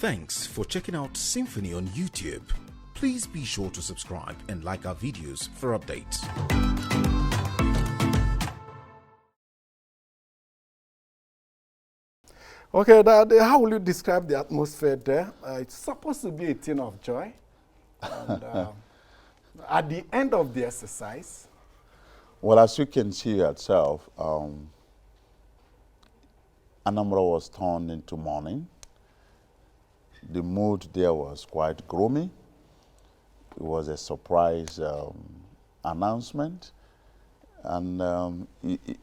Thanks for checking out SYMFONI on YouTube. Please be sure to subscribe and like our videos for updates. Okay, how will you describe the atmosphere there? It's supposed to be a thing of joy. And, at the end of the exercise, well, as you can see yourself, Anambra was turned into mourning. The mood there was quite gloomy. It was a surprise announcement, and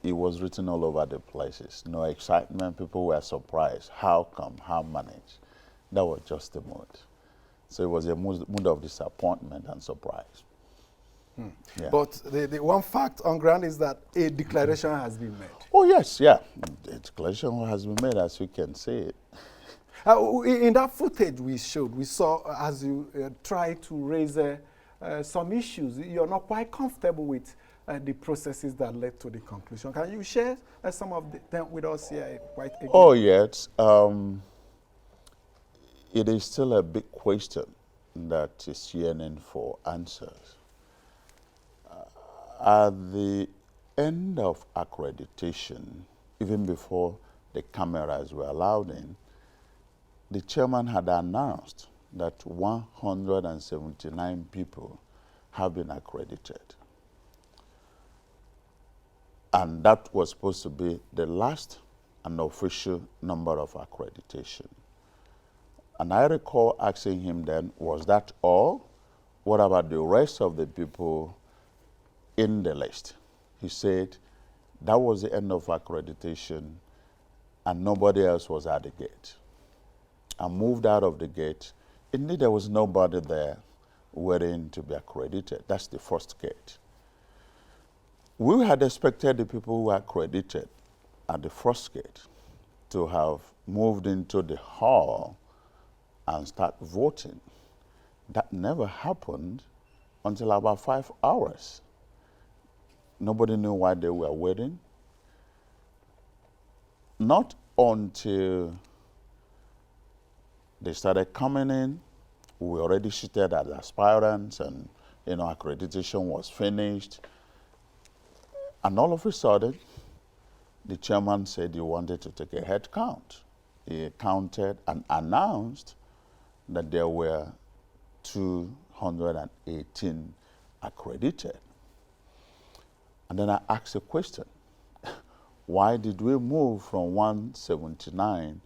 it was written all over the places. No excitement, people were surprised. How come, how managed? That was just the mood. So it was a mood of disappointment and surprise. Yeah. But the one fact on ground is that a declaration has been made. Oh yes, yeah. The declaration has been made, as you can see it. In that footage we showed, we saw as you try to raise some issues, you're not quite comfortable with the processes that led to the conclusion. Can you share some of them with us here? Quite again? Oh yes. It is still a big question that is yearning for answers. At the end of accreditation, even before the cameras were allowed in, the chairman had announced that 179 people have been accredited. And that was supposed to be the last and official number of accreditation. And I recall asking him then, was that all? What about the rest of the people in the list? He said that was the end of accreditation and nobody else was at the gate. I moved out of the gate. Indeed, there was nobody there waiting to be accredited. That's the first gate. We had expected the people who were accredited at the first gate to have moved into the hall and start voting. That never happened until about 5 hours. Nobody knew why they were waiting. Not until they started coming in, we were already seated as aspirants, and accreditation was finished. And all of a sudden, the chairman said he wanted to take a head count. He counted and announced that there were 218 accredited. And then I asked a question. Why did we move from 179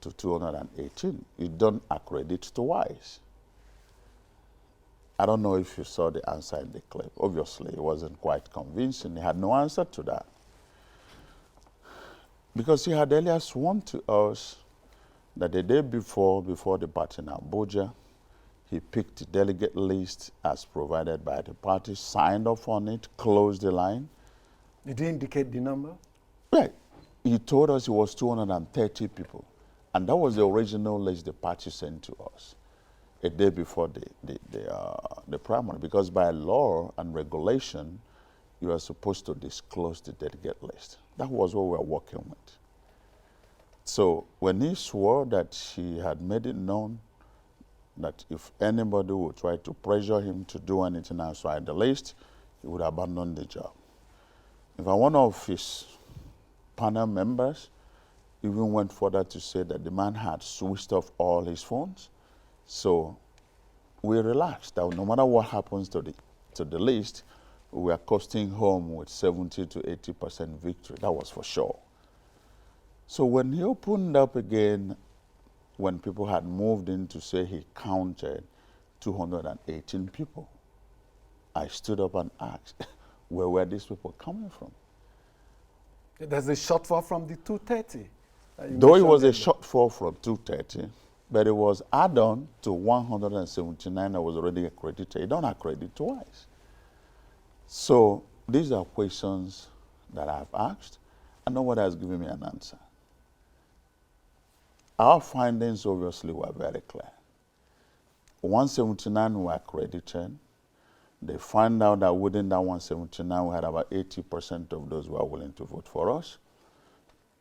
to 218? You don't accredit twice. I don't know if you saw the answer in the clip. Obviously, it wasn't quite convincing. He had no answer to that. Because he had earlier sworn to us that the day before the party in Abuja, he picked the delegate list as provided by the party, signed off on it, closed the line. Did he indicate the number? Right. He told us it was 230 people. And that was the original list the party sent to us a day before the primary. Because by law and regulation, you are supposed to disclose the delegate list. That was what we were working with. So when he swore that he had made it known that if anybody would try to pressure him to do anything outside the list, he would abandon the job. In fact, one of his panel members even went further to say that the man had switched off all his phones. So we relaxed that no matter what happens to the list, we are coasting home with 70 to 80% victory. That was for sure. So when he opened up again, when people had moved in to say he counted 218 people, I stood up and asked, where were these people coming from? There's a shortfall from the 230. Though it was a shortfall from 230, but it was add-on to 179 that was already accredited. You don't accredit twice. So these are questions that I've asked, and nobody has given me an answer. Our findings obviously were very clear. 179 were accredited. They found out that within that 179, we had about 80% of those who were willing to vote for us.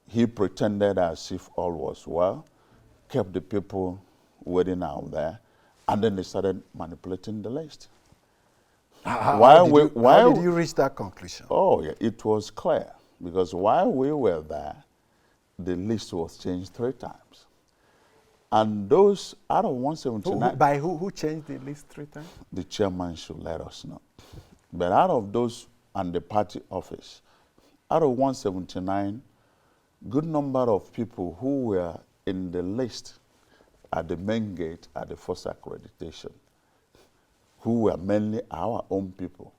He pretended as if all was well, kept the people waiting out there, and then they started manipulating the list. How did you reach that conclusion? Oh, yeah, it was clear, because while we were there, the list was changed 3 times. And those out of 179... Who changed the list 3 times? The chairman should let us know. But out of those and the party office, out of 179, good number of people who were in the list at the main gate at the first accreditation, who were mainly our own people.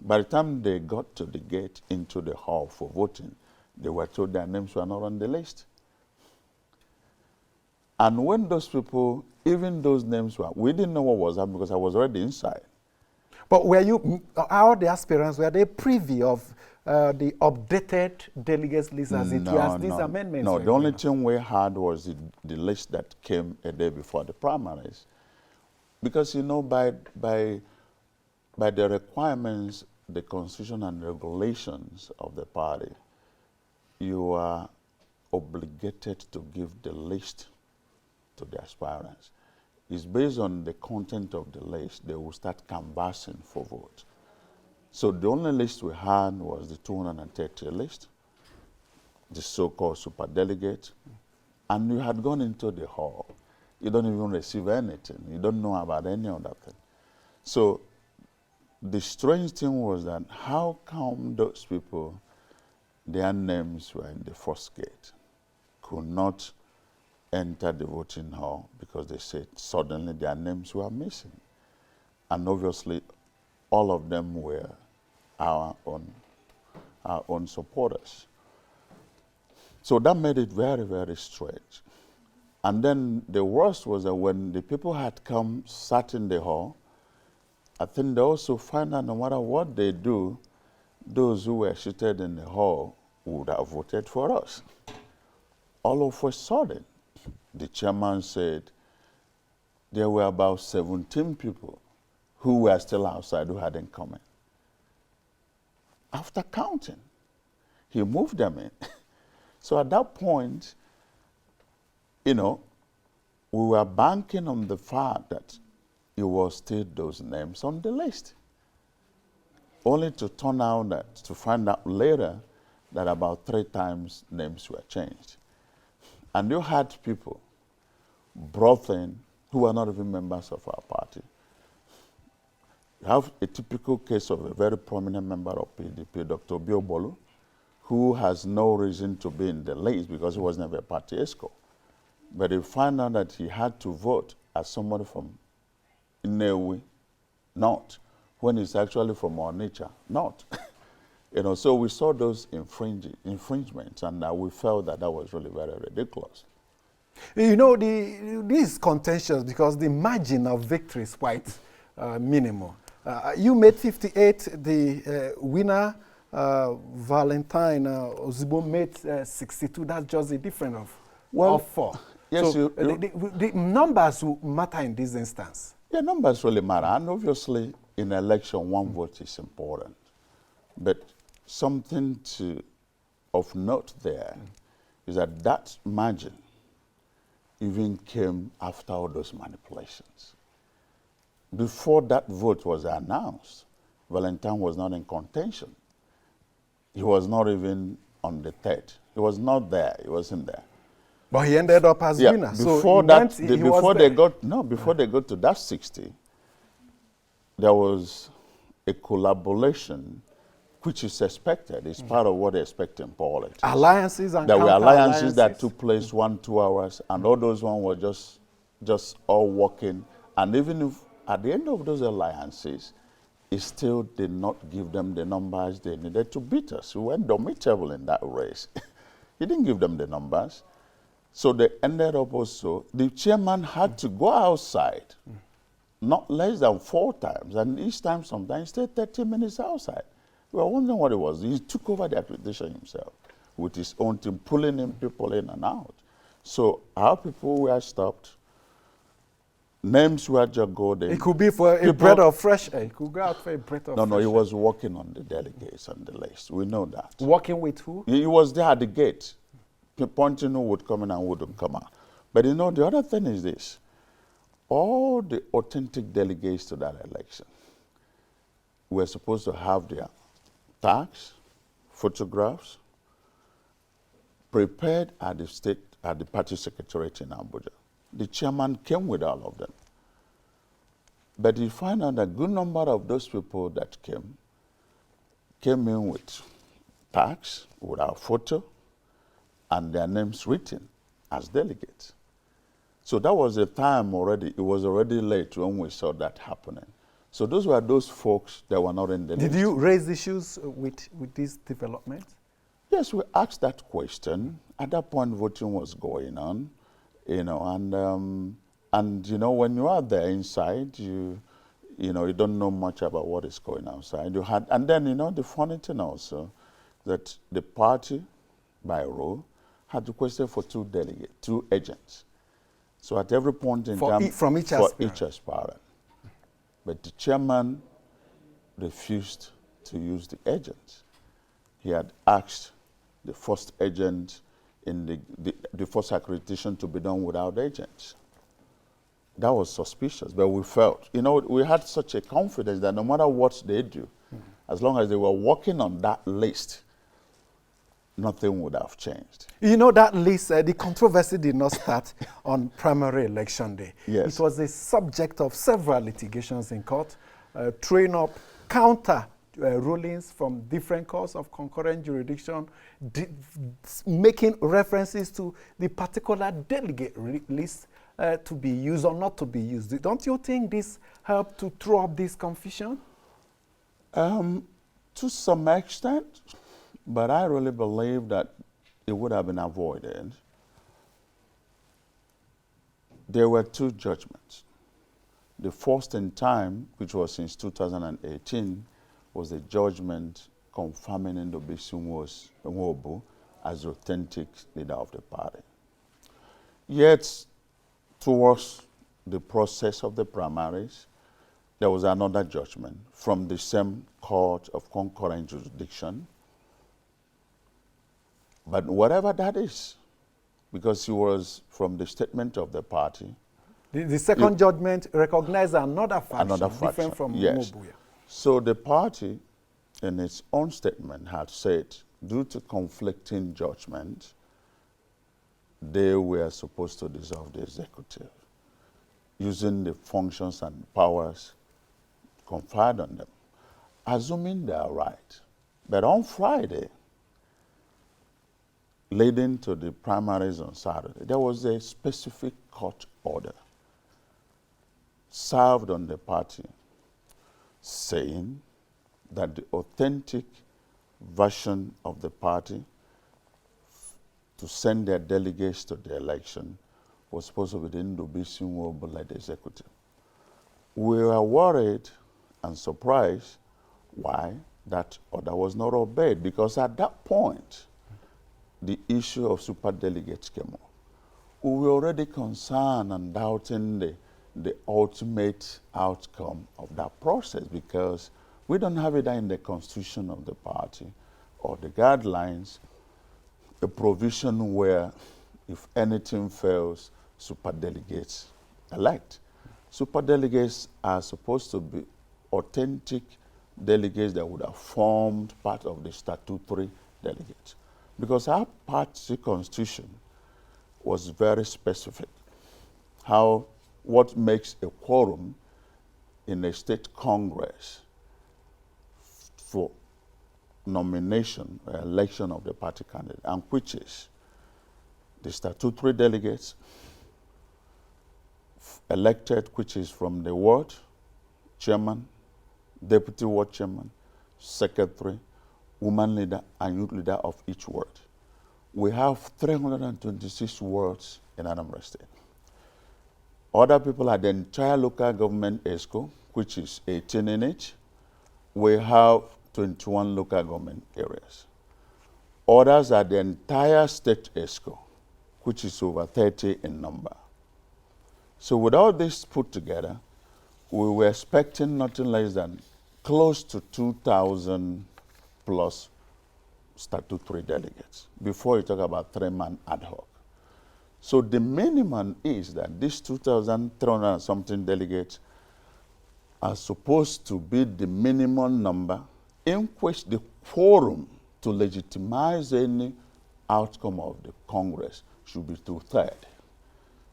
By the time they got to the gate into the hall for voting, they were told their names were not on the list. And when those people, even those names were, we didn't know what was happening because I was already inside. But were you, all the aspirants, were they privy of the updated delegates list as these amendments? No, the only thing we had was the list that came a day before the primaries. Because, you know, by the requirements, the constitution and regulations of the party, you are obligated to give the list to the aspirants. It's based on the content of the list, they will start canvassing for vote. So the only list we had was the 230 list, the so-called superdelegate, and you had gone into the hall. You don't even receive anything. You don't know about any other thing. So the strange thing was that how come those people, their names were in the first gate, could not enter the voting hall because they said suddenly their names were missing. And obviously, all of them were our own supporters. So that made it very, very strange. And then the worst was that when the people had come, sat in the hall, I think they also find out no matter what they do, those who were seated in the hall would have voted for us. All of a sudden, the chairman said there were about 17 people who were still outside who hadn't come in. After counting, he moved them in. So at that point, you know, we were banking on the fact that it was still those names on the list. Only to turn out that, to find out later that about 3 times names were changed. And you had people brought in who were not even members of our party. You have a typical case of a very prominent member of PDP, Dr. Biobolu, who has no reason to be in the list because he was never a party ESCO. But they found out that he had to vote as somebody from Inewi, not, when he's actually from Onitsha, not. You know, so we saw those infringements, and we felt that that was really very ridiculous. You know, this is contentious because the margin of victory is quite minimal. You made 58, the winner, Valentine Ozigbo, made 62. That's just a difference of 4. Yes, so the numbers will matter in this instance. Yeah, numbers really matter. And obviously, in an election, one vote is important. But something of note there is that that margin even came after all those manipulations. Before that vote was announced, Valentine was not in contention. He was not even on the 3rd. He was not there. He wasn't there. But he ended up as winner. Before they got to that 60, there was a collaboration which is expected. It's part of what they expect in politics. Alliances and there were alliances that took place 1-2 hours, and all those ones were just all working. And even if at the end of those alliances, it still did not give them the numbers they needed to beat us. We were domitable in that race. He didn't give them the numbers. So they ended up also, the chairman had to go outside, not less than 4 times, and each time sometimes stayed 30 minutes outside. We were wondering what it was. He took over the accreditation himself with his own team, pulling in people in and out. So our people were stopped. Names were just golden. It could be for a breath of fresh air. It could go out for a breath of fresh air. No, he was working on the delegates on the list. We know that. Working with who? He was there at the gate, pointing who would come in and who wouldn't come out. But you know, the other thing is this. all the authentic delegates to that election were supposed to have their tags, photographs, prepared at the party secretariat in Abuja. The chairman came with all of them. But you find out a good number of those people that came in with tags, with our photo, and their names written as delegates. So that was a time already, it was already late when we saw that happening. So those were those folks that were not in the list. Did you raise issues with these developments? Yes, we asked that question. At that point, voting was going on, and when you are there inside, you don't know much about what is going outside. And then the funny thing also, that the party, by rule, had requested for two agents. So at every point in time, from each aspirant. But the chairman refused to use the agents. He had asked the first agent in the first accreditation to be done without agents. That was suspicious, but we felt, we had such a confidence that no matter what they do, as long as they were working on that list, nothing would have changed. That list, the controversy did not start on primary election day. Yes. It was the subject of several litigations in court, throwing up counter rulings from different courts of concurrent jurisdiction, making references to the particular delegate list to be used or not to be used. Don't you think this helped to throw up this confusion? To some extent. But I really believe that it would have been avoided. There were two judgments. The first in time, which was since 2018, was the judgment confirming Ndubuisi Nwobu as the authentic leader of the party. Yet, towards the process of the primaries, there was another judgment from the same court of concurrent jurisdiction. But whatever that is, because he was from the statement of the party. The second judgment recognized another faction different from Nwobu. So the party, in its own statement, had said, due to conflicting judgment, they were supposed to dissolve the executive, using the functions and powers conferred on them, assuming they are right. But on Friday, leading to the primaries on Saturday, there was a specific court order served on the party saying that the authentic version of the party to send their delegates to the election was supposed to be the Ndubuisi Nwobu-led executive. We were worried and surprised why that order was not obeyed, because at that point, the issue of superdelegates came up. We were already concerned and doubting the ultimate outcome of that process, because we don't have it in the constitution of the party or the guidelines, a provision where if anything fails, superdelegates elect. Superdelegates are supposed to be authentic delegates that would have formed part of the statutory delegates. Because our party constitution was very specific. What makes a quorum in a state congress for nomination or election of the party candidate, and which is the statutory delegates elected, which is from the ward, chairman, deputy ward chairman, secretary, woman leader, and youth leader of each ward. We have 326 wards in Anambra State. Other people are the entire local government ESCO, which is 18 in each. We have 21 local government areas. Others are the entire state ESCO, which is over 30 in number. So with all this put together, we were expecting nothing less than close to 2,000 plus statutory delegates, before you talk about 3-man ad hoc. So the minimum is that these 2,300 and something delegates are supposed to be the minimum number in which the quorum to legitimize any outcome of the Congress should be 2/3.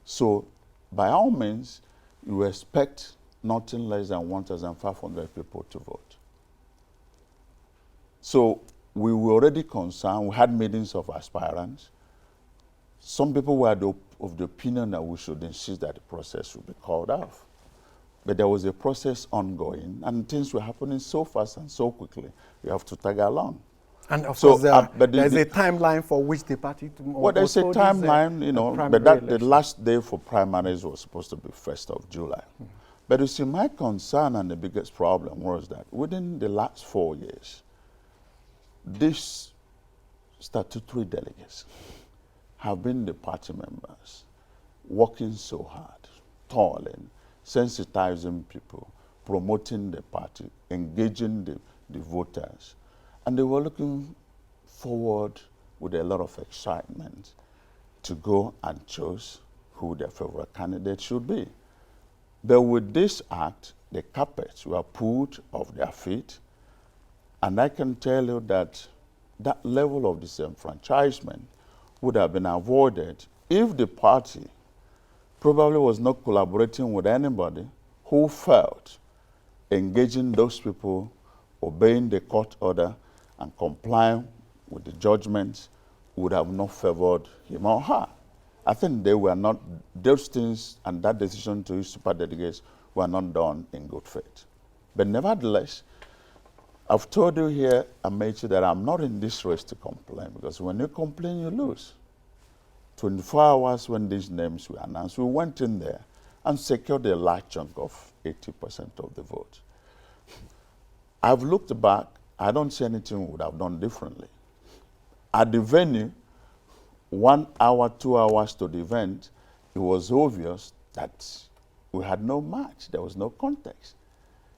So by all means, you expect nothing less than 1,500 people to vote. So we were already concerned. We had meetings of aspirants. Some people were of the opinion that we should insist that the process should be called off. But there was a process ongoing, and things were happening so fast and so quickly, you have to tag along. And of course, there's a timeline for which the party to well, there's a timeline, you know, but the last day for primaries was supposed to be 1st of July. But you see, my concern and the biggest problem was that within the last 4 years, these statutory delegates have been the party members working so hard, toiling, sensitizing people, promoting the party, engaging the voters. And they were looking forward with a lot of excitement to go and choose who their favorite candidate should be. But with this act, the carpets were pulled off their feet, and I can tell you that that level of disenfranchisement would have been avoided if the party probably was not collaborating with anybody who felt engaging those people, obeying the court order, and complying with the judgments would have not favored him or her. I think they were not, those things and that decision to use super delegates were not done in good faith. But nevertheless, I've told you here, Amechi, that I'm not in this race to complain, because when you complain, you lose. 24 hours when these names were announced, we went in there and secured a large chunk of 80% of the vote. I've looked back, I don't see anything we would have done differently. At the venue, 1 hour, 2 hours to the event, it was obvious that we had no match, there was no context.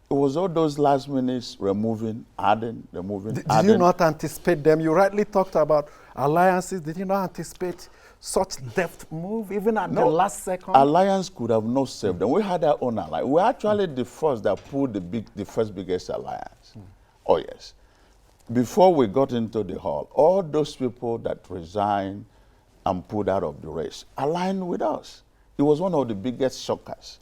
It was all those last minutes removing, adding, removing, Did adding. you not anticipate them? You rightly talked about alliances. Did you not anticipate such deft move, even at the last second? Alliance could have not saved them. We had our own alliance. We were actually the first that pulled the first biggest alliance. Oh, yes. Before we got into the hall, all those people that resigned and pulled out of the race aligned with us. It was one of the biggest shockers.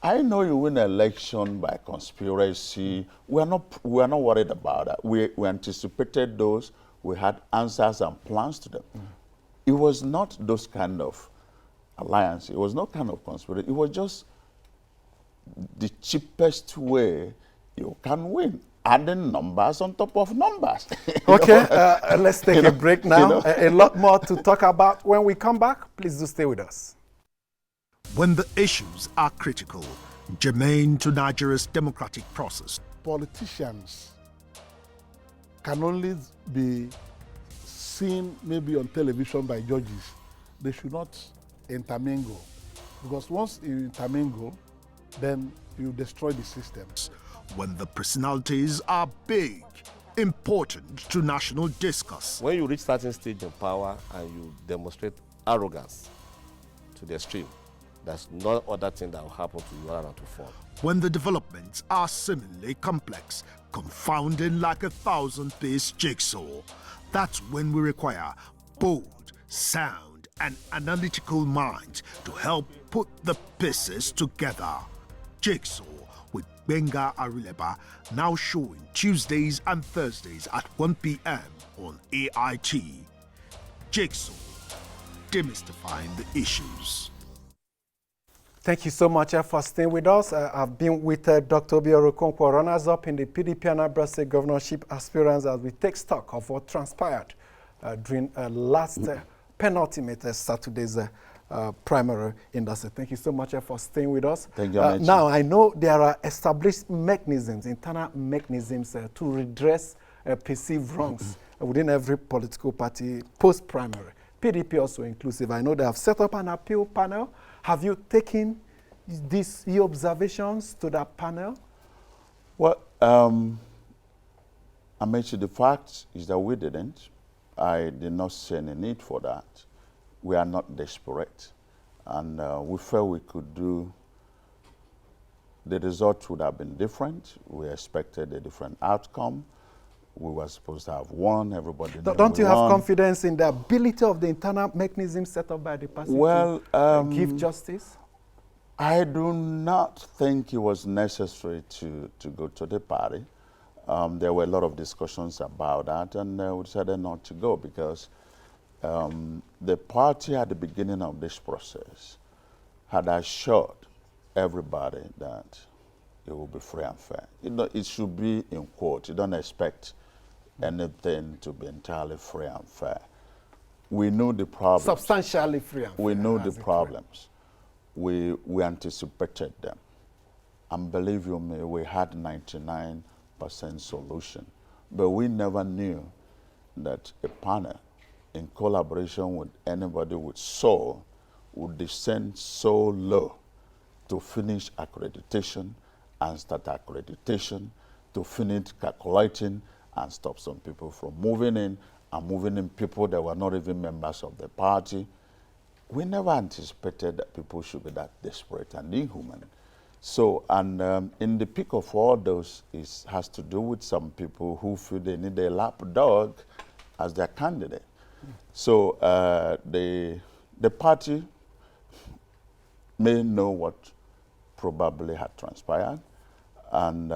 I know you win an election by conspiracy. We're not worried about that. We anticipated those. We had answers and plans to them. It was not those kind of alliance. It was no kind of conspiracy. It was just the cheapest way you can win, adding numbers on top of numbers. Okay, let's take a break now. A lot more to talk about. When we come back, please do stay with us. When the issues are critical, germane to Nigeria's democratic process, politicians can only be seen maybe on television by judges. They should not intermingle, because once you intermingle, then you destroy the systems. when the personalities are big, important to national discourse. When you reach certain stage in power and you demonstrate arrogance to the extreme, there's no other thing that will happen to you other than to fall. When the developments are seemingly complex, confounding like a 1,000-piece jigsaw, that's when we require bold, sound, and analytical minds to help put the pieces together. Jigsaw with Benga Arileba, now showing Tuesdays and Thursdays at 1 p.m. on AIT. Jigsaw, demystifying the issues. Thank you so much for staying with us. I've been with Dr. Obiora Okonkwo, runners-up in the PDP Anambra State Governorship aspirants, as we take stock of what transpired during last penultimate Saturday's primary in that state. Thank you so much for staying with us. Thank you, now, I know there are established mechanisms, internal mechanisms to redress perceived wrongs within every political party post-primary. PDP also inclusive. I know they have set up an appeal panel. Have you taken your observations to that panel? Well, Amechi, the fact is that we didn't. I did not see any need for that. we are not desperate. And we felt we could do, the result would have been different. We expected a different outcome. We were supposed to have won, everybody knew Don't we you have won. confidence in the ability of the internal mechanism set up by the party to give justice? I do not think it was necessary to go to the party. There were a lot of discussions about that, and we decided not to go because the party at the beginning of this process had assured everybody that it will be free and fair. It should be in quote. You don't expect anything to be entirely free and fair. We knew the problems. Substantially free and fair. We knew the problems. We anticipated them. And believe you me, we had 99% solution. But we never knew that a panel, in collaboration with anybody with soul, would descend so low to finish accreditation and start accreditation, to finish calculating and stop some people from moving in and moving in people that were not even members of the party. We never anticipated that people should be that desperate and inhuman. So, and in the peak of all those, it has to do with some people who feel they need a lapdog as their candidate. So the party may know what probably had transpired, and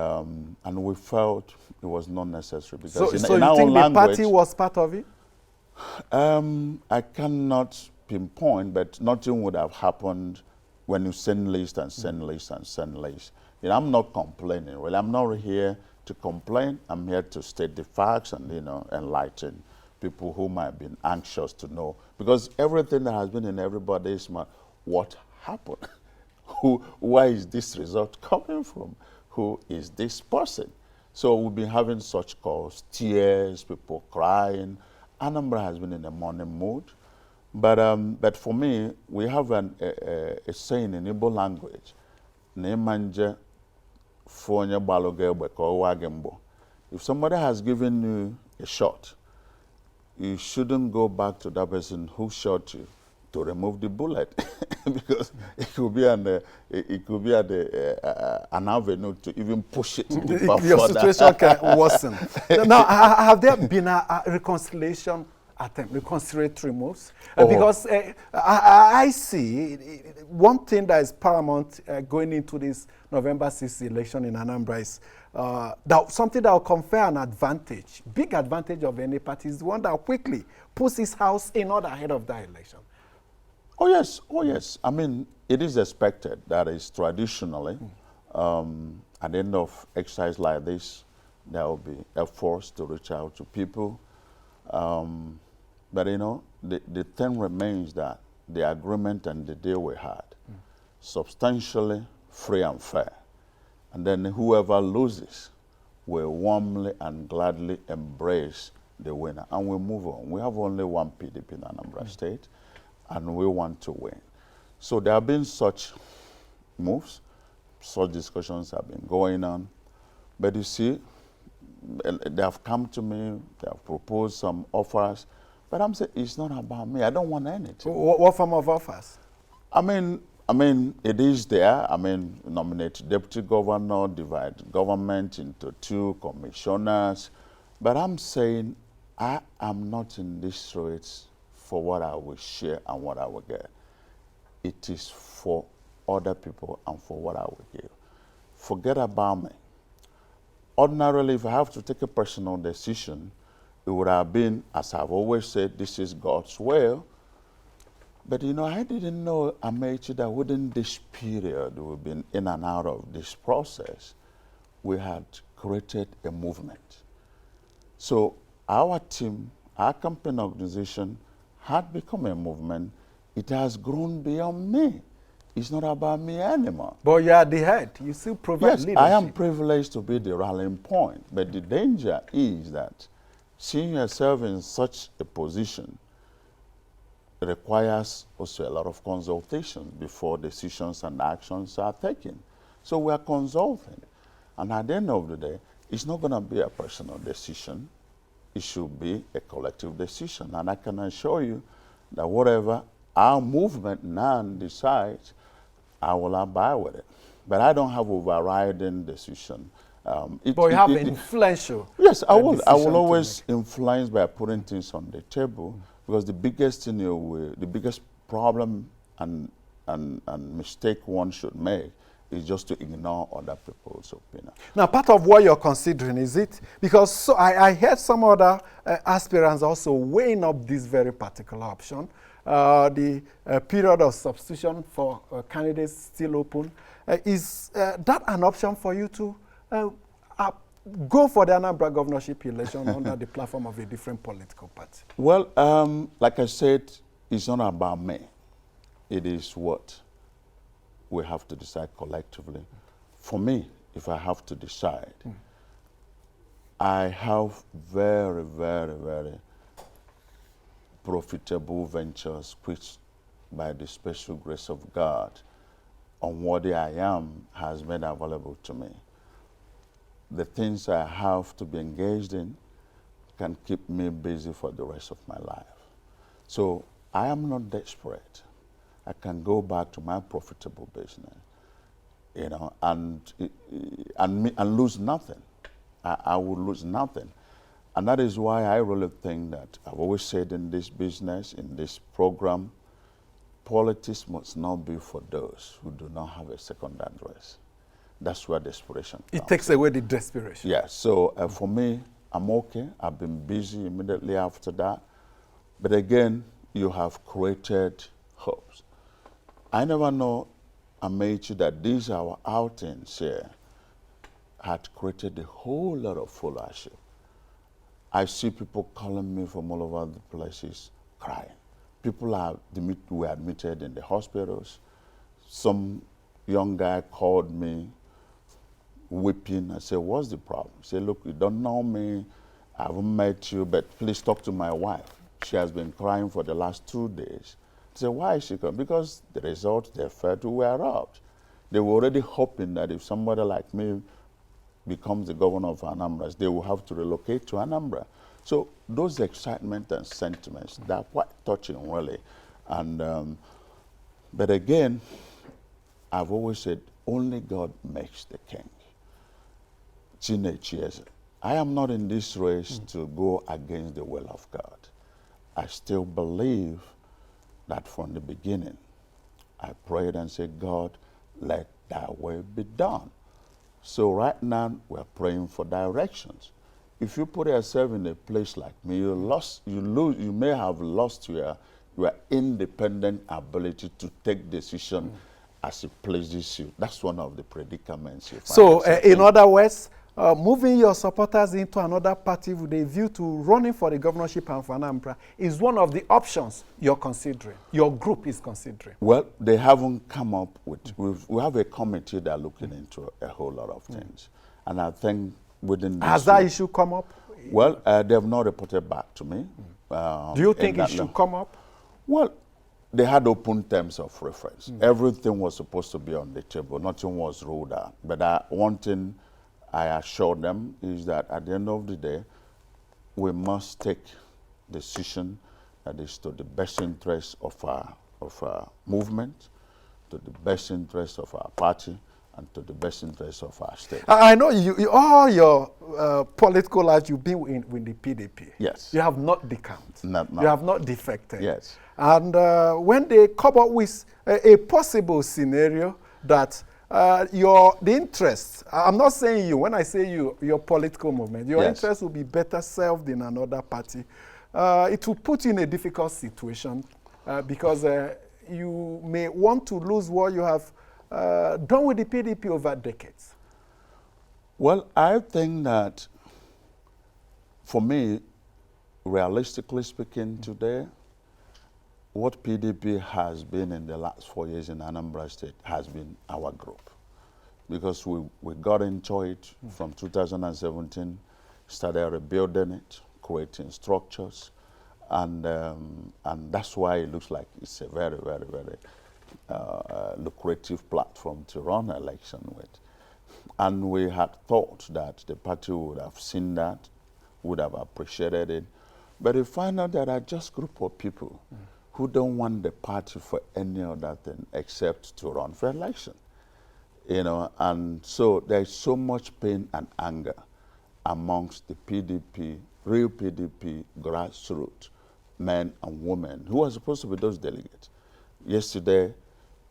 we felt it was not necessary because so in you our think own the language, party was part of it? I cannot pinpoint, but nothing would have happened when you send list and send list and send list. You know, I'm not complaining. Well, I'm not here to complain. I'm here to state the facts and, you know, enlighten people who might have been anxious to know. Because everything that has been in everybody's mind, what happened? Where is this result coming from? Who is this person? So we've been having such calls, tears, people crying. Anambra has been in a mourning mood. But for me, we have a saying in Igbo language, "Nemanje fonye baloge beko wagembo." If somebody has given you a shot, you shouldn't go back to that person who shot you to remove the bullet, because it could be an avenue to even push it deeper Your further. situation can worsen. Now, have there been a reconciliation attempt, reconciliatory moves? Because I see one thing that is paramount going into this November 6th election in Anambra is that something that will confer an advantage, big advantage of any party is the one that quickly puts his house in order ahead of that election. Oh yes, oh yes. I mean, it is expected that is traditionally, at the end of exercise like this, there will be efforts to reach out to people. But you know, the thing remains that the agreement and the deal we had, substantially free and fair. And then whoever loses will warmly and gladly embrace the winner. And we move on. We have only one PDP in Anambra State, and we want to win. So there have been such moves, such discussions have been going on. But you see, they have come to me, they have proposed some offers, but I'm saying it's not about me. I don't want anything. What form of offers? I mean, it is there. I mean, nominate deputy governor, divide government into 2 commissioners. But I'm saying I am not in this race for what I will share and what I will get. It is for other people and for what I will give. Forget about me. Ordinarily, if I have to take a personal decision, it would have been, as I've always said, this is God's will. But you know, I didn't know, Amechi, that within this period we've been in and out of this process, we had created a movement. So our team, our campaign organization had become a movement. It has grown beyond me. It's not about me anymore. But you are the head. You still provide leadership. I am privileged to be the rallying point. But the danger is that seeing yourself in such a position requires also a lot of consultation before decisions and actions are taken. So we are consulting. And at the end of the day, it's not going to be a personal decision. It should be a collective decision. And I can assure you that whatever our movement now decides, I will abide with it. But I don't have overriding decision. But you have influential. Yes, I will. I decision will to always influence by putting things on the table, because the biggest thing the biggest problem and mistake one should make is just to ignore other people's opinion. Now, part of what you're considering, is it? Because I heard some other aspirants also weighing up this very particular option. The period of substitution for candidates still open. Is that an option for you to go for the Anambra governorship election under the platform of a different political party? Well, like I said, it's not about me. It is what we have to decide collectively. For me, if I have to decide, I have very, very, very profitable ventures which, by the special grace of God, unworthy I am, has made available to me. The things I have to be engaged in can keep me busy for the rest of my life. So I am not desperate. I can go back to my profitable business, you know, and lose nothing. I will lose nothing. And that is why I really think that I've always said in this business, in this program, politics must not be for those who do not have a second address. That's where desperation comes. It takes away the desperation. Yeah, so for me, I'm okay. I've been busy immediately after that. But again, you have created hopes. I never know, Amechi, that these our outings here had created a whole lot of followership. I see people calling me from all over the places, crying. People were admitted in the hospitals. Some young guy called me, weeping. I said, what's the problem? He said, look, you don't know me. I haven't met you, but please talk to my wife. She has been crying for the last 2 days. I said, why is she crying? Because the results they felt were robbed. They were already hoping that if somebody like me becomes the governor of Anambra, they will have to relocate to Anambra. So those excitement and sentiments, they're quite touching, really. And, but again, I've always said, only God makes the king. I am not in this race to go against the will of God. I still believe that from the beginning, I prayed and said, God, let thy will be done. So right now, we're praying for directions. If you put yourself in a place like me, you may have lost your independent ability to take decision as it pleases you. That's one of the predicaments you find. So, in other words, moving your supporters into another party with a view to running for the governorship of Anambra is one of the options you're considering, your group is considering. Well, they haven't come up with, we have a committee that are looking into a whole lot of things. And I think within this Has that issue come up? Well, they have not reported back to me. Do you think it should come up? Well, they had open terms of reference. Everything was supposed to be on the table. Nothing was ruled out. But one thing I assured them is that at the end of the day, we must take decision that is to the best interest of our movement, to the best interest of our party, and to the best interest of our state. I know all your political life you've been with the PDP. Yes. You have not decamped. No. You have not defected. Yes. And when they come up with a possible scenario that the interests, I'm not saying you, when I say you, your political movement, your interests will be better served in another party. It will put you in a difficult situation because you may want to lose what you have done with the PDP over decades. Well, I think that for me, realistically speaking today, what PDP has been in the last 4 years in Anambra State has been our group. Because we got into it from 2017, started rebuilding it, creating structures, and that's why it looks like it's a very, very, very lucrative platform to run an election with. And we had thought that the party would have seen that, would have appreciated it, but we find out that are just a group of people who don't want the party for any other thing except to run for election. You know, and so there's so much pain and anger amongst the PDP, real PDP grassroots men and women who are supposed to be those delegates. Yesterday,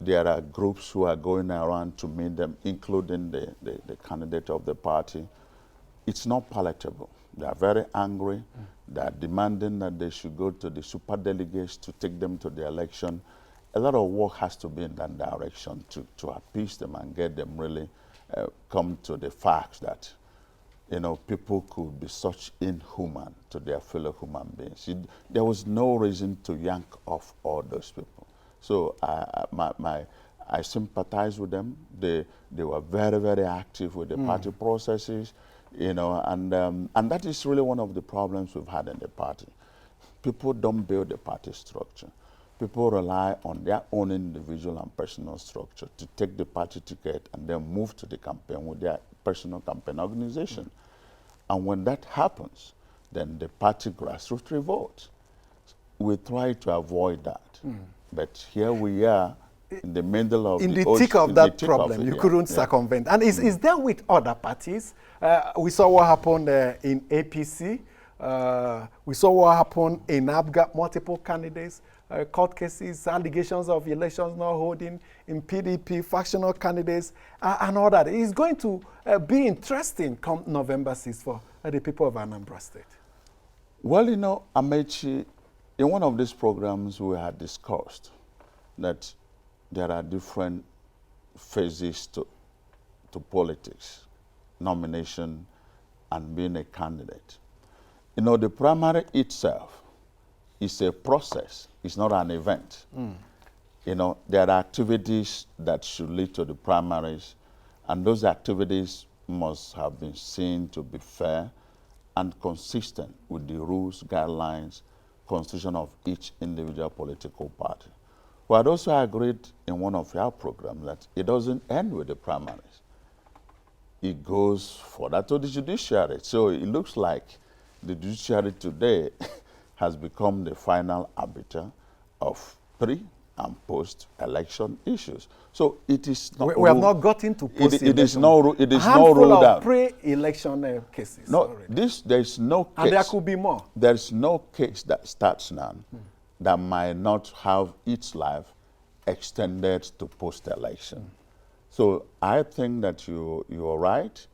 there are groups who are going around to meet them, including the candidate of the party. It's not palatable. They are very angry. They are demanding that they should go to the super delegates to take them to the election. A lot of work has to be in that direction to appease them and get them really come to the facts that, you know, people could be such inhuman to their fellow human beings. There was no reason to yank off all those people. So I sympathize with them. They were very, very active with the party processes, you know, and that is really one of the problems we've had in the party. People don't build the party structure. People rely on their own individual and personal structure to take the party ticket and then move to the campaign with their personal campaign organization. And when that happens, then the party grassroots revolts. We try to avoid that. But here we are in the middle of in the thick of that problem. You couldn't circumvent. And is there with other parties? We saw what happened in APC. We saw what happened in ABGA, multiple candidates, court cases, allegations of elections not holding, in PDP, factional candidates, and all that. It's going to be interesting come November 6th for the people of Anambra State. Well, you know, Amechi, in one of these programs we had discussed that there are different phases to politics, nomination, and being a candidate. You know, the primary itself is a process. It's not an event. You know, there are activities that should lead to the primaries, and those activities must have been seen to be fair and consistent with the rules, guidelines, constitution of each individual political party. We had also agreed in one of our programs that it doesn't end with the primaries. It goes further to the judiciary. So it looks like the judiciary today has become the final arbiter of pre- and post-election issues. So it is not... We have not got into post-election. It is not ruled out. Pre-election cases No, already. there is no case. And there could be more. There is no case that starts now that might not have its life extended to post-election. So I think that you are right.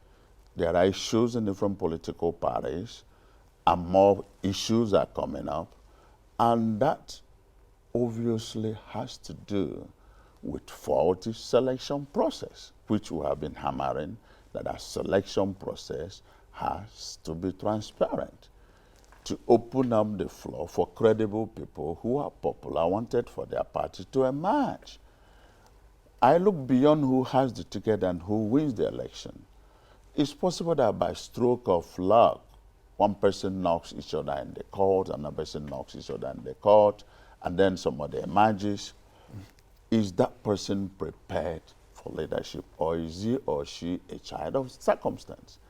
There are issues in different political parties, and more issues are coming up, and that obviously has to do with faulty selection process, which we have been hammering, that our selection process has to be transparent to open up the floor for credible people who are popular, wanted for their party to emerge. I look beyond who has the ticket and who wins the election. It's possible that by stroke of luck, one person knocks each other in the court, another person knocks each other in the court, and then somebody emerges. Is that person prepared for leadership, or is he or she a child of circumstance?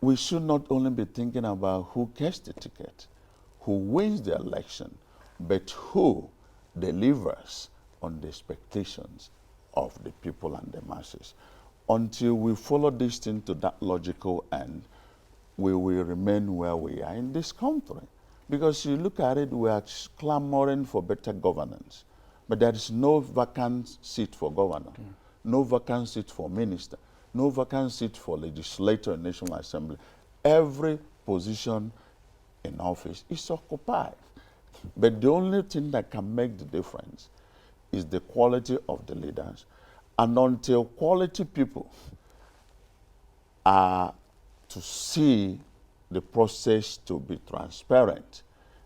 We should not only be thinking about who gets the ticket, who wins the election, but who delivers on the expectations of the people and the masses. Until we follow this thing to that logical end, we will remain where we are in this country. Because you look at it, we are clamoring for better governance. But there is no vacant seat for governor, no vacant seat for minister, no vacant seat for legislator in National Assembly. Every position in office is occupied. But the only thing that can make the difference is the quality of the leaders. And until quality people are to see the process to be transparent,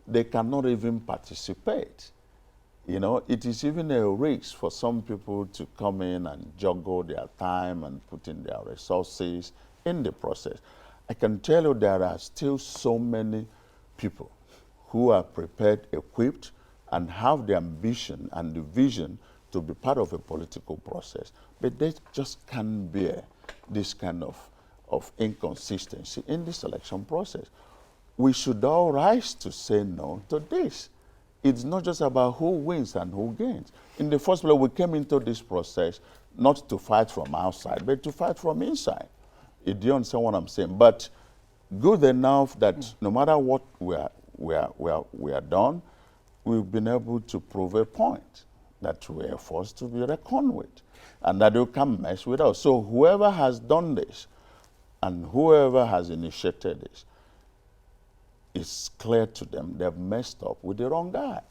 they cannot even participate. You know, it is even a risk for some people to come in and juggle their time and put in their resources in the process. I can tell you there are still so many people who are prepared, equipped, and have the ambition and the vision to be part of a political process, but they just can't bear this kind of inconsistency in the selection process. We should all rise to say no to this. it's not just about who wins and who gains. In the first place, we came into this process not to fight from outside, but to fight from inside. Do you understand what I'm saying? But good enough that no matter what we are done, we've been able to prove a point that we are forced to be reckoned with, and that you can't mess with us. So whoever has done this and whoever has initiated this, it's clear to them they've messed up with the wrong guy.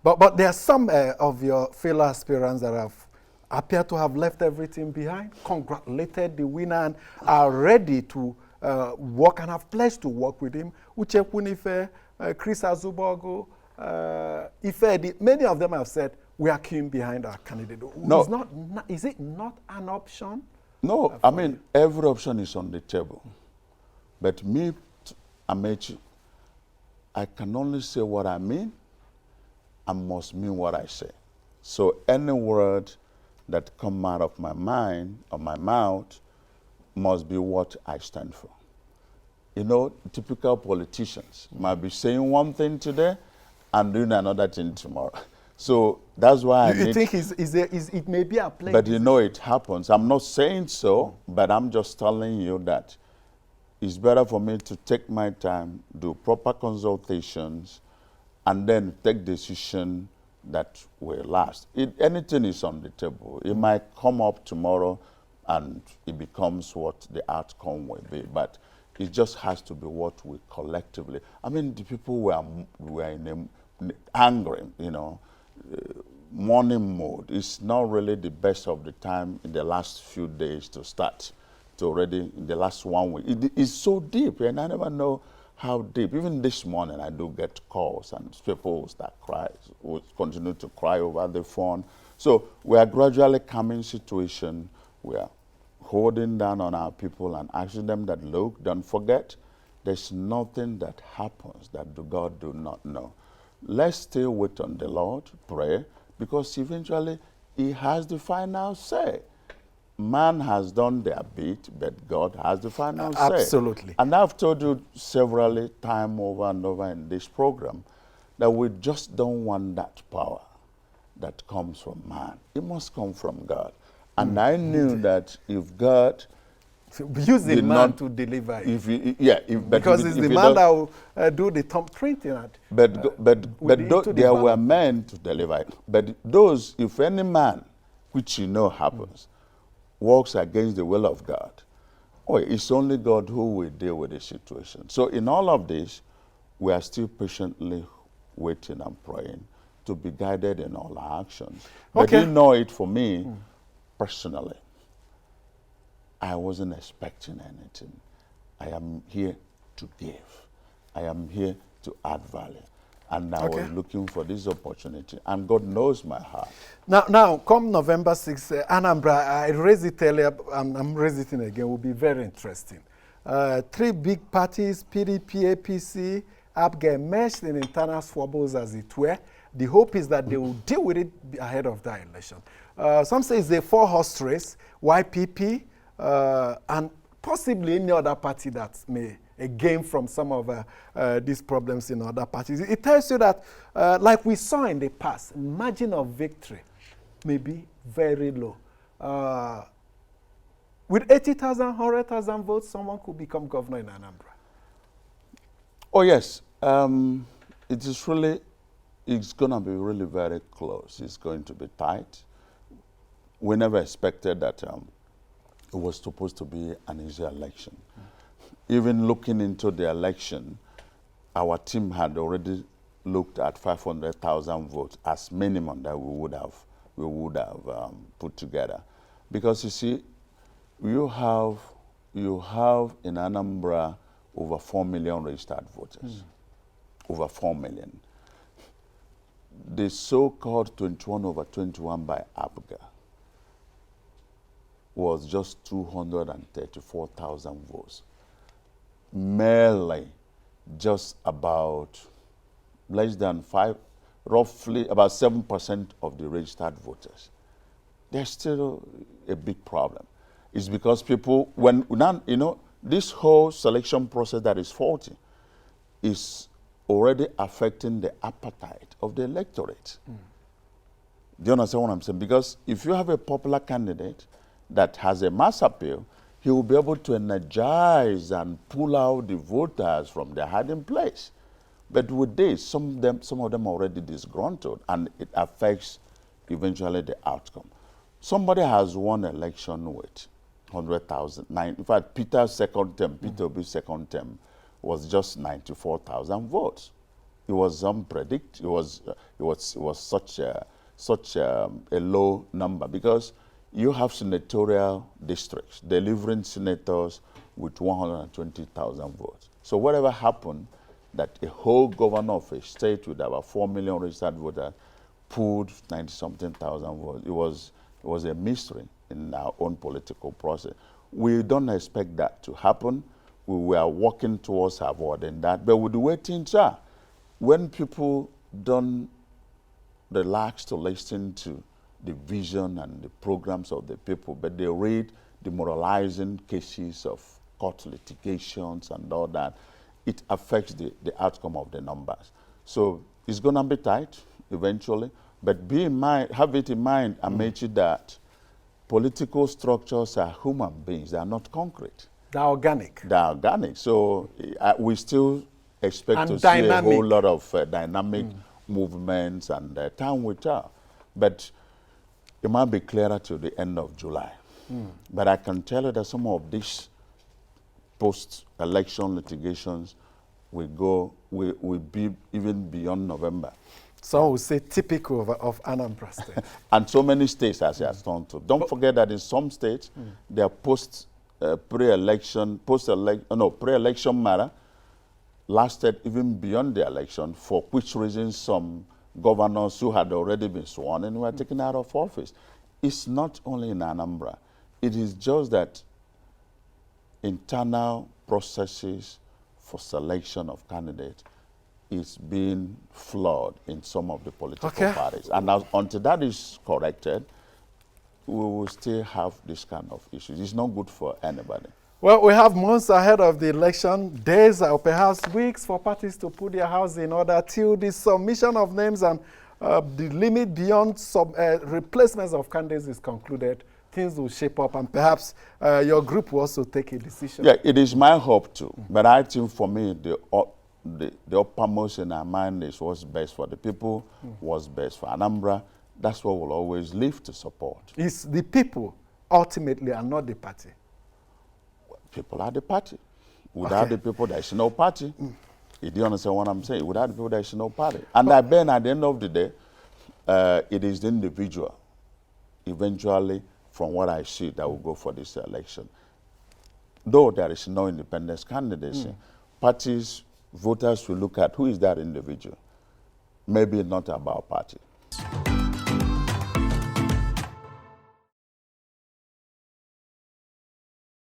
But there are some of your fellow aspirants that have appear to have left everything behind, congratulated the winner, and are ready to work and have pledged to work with him. Uche Kwunife, Chris Azubogo, Ife, many of them have said, we are queuing behind our candidate. No. Is it not an option? No, I mean, every option is on the table. But me, Amechi, I can only say what I mean and must mean what I say. So any word that come out of my mind or my mouth must be what I stand for. You know, typical politicians might be saying one thing today and doing another thing tomorrow. So that's why you think it may be a play? But you know it happens. I'm not saying so, but I'm just telling you that it's better for me to take my time, do proper consultations, and then take decision that will last. Anything is on the table. It might come up tomorrow and it becomes what the outcome will be, but it just has to be what we collectively, I mean, the people were in angry, you know, mourning mode. It's not really the best of the time in the last few days to start, to already in the last 1 week. It is so deep, and I never know how deep. Even this morning, I do get calls, and people will start crying, will continue to cry over the phone. So we are gradually coming situation. We are holding down on our people and asking them that, look, don't forget, there's nothing that happens that God do not know. Let's still wait on the Lord, pray, because eventually He has the final say. Man has done their bit, but God has the final say. Absolutely. And I've told you several times over and over in this program that we just don't want that power that comes from man. It must come from God. And I knew that if God use the man to deliver it. Because it's the man that will do the thumb printing. But there were men to deliver it. But those, if any man, which you know happens, works against the will of God, it's only God who will deal with the situation. So in all of this, we are still patiently waiting and praying to be guided in all our actions. But you know it for me, personally, I wasn't expecting anything. I am here to give. I am here to add value. And I was looking for this opportunity, and God knows my heart. Now, come November 6th, Anambra, I raised it earlier, I'm raising it again, will be very interesting. 3 big parties, PDP, APC, APGA, meshed in internal squabbles as it were. The hope is that they will deal with it ahead of that election. Some say it's a 4-horse race, YPP, and possibly any other party that may gain from some of these problems in other parties. It tells you that, like we saw in the past, margin of victory may be very low. With 80,000, 100,000 votes, someone could become governor in Anambra. Oh, yes. It is really, it's going to be really very close. It's going to be tight. We never expected that it was supposed to be an easy election. Even looking into the election, our team had already looked at 500,000 votes as minimum that we would have put together, because you see, you have in Anambra over 4 million registered voters, over 4 million. The so-called 21/21 by APGA was just 234,000 votes. Merely just about less than roughly about 7% of the registered voters. There's still a big problem. It's because people, this whole selection process that is faulty is already affecting the appetite of the electorate. Do you understand what I'm saying? Because if you have a popular candidate that has a mass appeal, he will be able to energize and pull out the voters from their hiding place. But with this, some of them are already disgruntled, and it affects eventually the outcome. Somebody has won election with 100,000. In fact, Peter's second term, Peter Obi's second term, was just 94,000 votes. It was unpredictable. It was such a low number because you have senatorial districts delivering senators with 120,000 votes. So whatever happened, that a whole governor of a state with about 4 million registered voters pulled 90-something thousand votes. It was a mystery in our own political process. We don't expect that to happen. We were working towards avoiding that. But with the way things are, when people don't relax to listen to the vision and the programs of the people, but they read demoralizing cases of court litigations and all that, it affects the outcome of the numbers. So it's going to be tight eventually, but have it in mind, Amechi, that political structures are human beings. They are not concrete. They're organic. They're organic. So we still expect to dynamic. see a whole lot of dynamic movements, and time will tell. But it might be clearer to the end of July. But I can tell you that some of these post-election litigations will be even beyond November. Some would say typical of Anambra State. And so many states, as it has turned to. Don't forget that in some states, their pre-election matter lasted even beyond the election, for which reason some governors who had already been sworn in were taken out of office. It's not only in Anambra. It is just that internal processes for selection of candidates is being flawed in some of the political parties. And until that is corrected, we will still have this kind of issues. It's not good for anybody. Well, we have months ahead of the election, days or perhaps weeks for parties to put their house in order till the submission of names and the limit beyond replacements of candidates is concluded. Things will shape up, and perhaps your group will also take a decision. Yeah, it is my hope too. But I think for me, the uppermost in our mind is what's best for the people, what's best for Anambra. That's what we'll always live to support. It's the people ultimately and not the party. People are the party. Without the people, there's no party. You do understand what I'm saying? Without the people, there's no party. And at the end of the day, it is the individual, eventually, from what I see, that will go for this election. Though there is no independent candidacy, parties, voters will look at who is that individual. Maybe not about party.